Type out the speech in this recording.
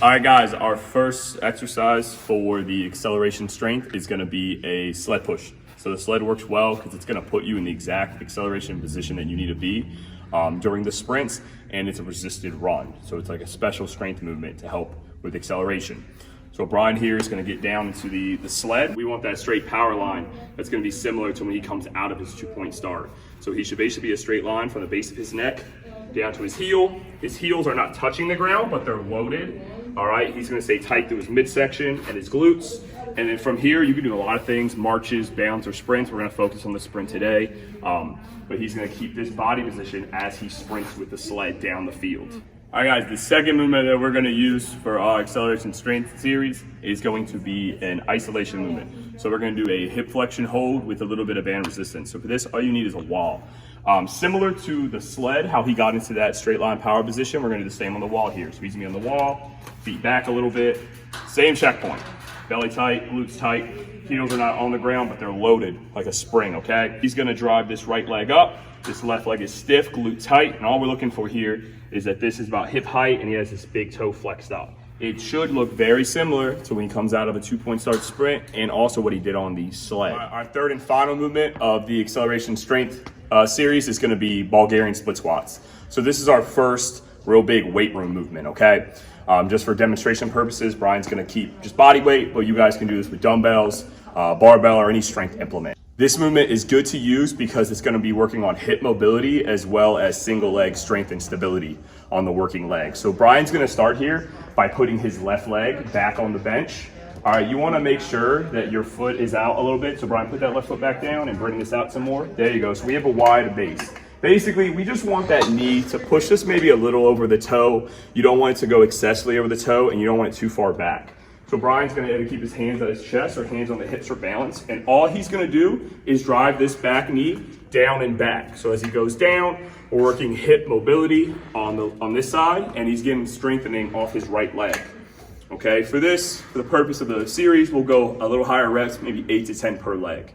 All right, guys, our first exercise for the acceleration strength is gonna be a sled push. So the sled works well because it's gonna put you in the exact acceleration position that you need to be during the sprints, and it's a resisted run. So it's like a special strength movement to help with acceleration. So Brian here is gonna get down into the sled. We want that straight power line that's gonna be similar to when he comes out of his 2-point start. So he should basically be a straight line from the base of his neck down to his heel. His heels are not touching the ground, but they're loaded. All right, he's gonna stay tight through his midsection and his glutes. And then from here, you can do a lot of things, marches, bounds, or sprints. We're gonna focus on the sprint today. But he's gonna keep this body position as he sprints with the sled down the field. All right, guys, the second movement that we're gonna use for our acceleration strength series is going to be an isolation movement. So we're gonna do a hip flexion hold with a little bit of band resistance. So for this, all you need is a wall. Similar to the sled, how he got into that straight line power position, we're gonna do the same on the wall here. So he's gonna be on the wall, feet back a little bit, same checkpoint. Belly tight, glutes tight, heels are not on the ground, but they're loaded like a spring, okay? He's gonna drive this right leg up, this left leg is stiff, glute tight, and all we're looking for here is that this is about hip height and he has this big toe flexed up. It should look very similar to when he comes out of a 2-point start sprint and also what he did on the sled. Our third and final movement of the acceleration strength series is gonna be Bulgarian split squats. So this is our first real big weight room movement, okay? Just for demonstration purposes, Brian's gonna keep just body weight, but you guys can do this with dumbbells, barbell, or any strength implement. This movement is good to use because it's gonna be working on hip mobility as well as single leg strength and stability on the working leg. So Brian's gonna start here by putting his left leg back on the bench. All right, you wanna make sure that your foot is out a little bit. So Brian, put that left foot back down and bring this out some more. There you go, so we have a wide base. Basically, we just want that knee to push this maybe a little over the toe. You don't want it to go excessively over the toe, and you don't want it too far back. So Brian's gonna either keep his hands at his chest or hands on the hips for balance, and all he's gonna do is drive this back knee down and back. So as he goes down, we're working hip mobility on this side, and he's getting strengthening off his right leg. Okay, for the purpose of the series, we'll go a little higher reps, maybe 8 to 10 per leg.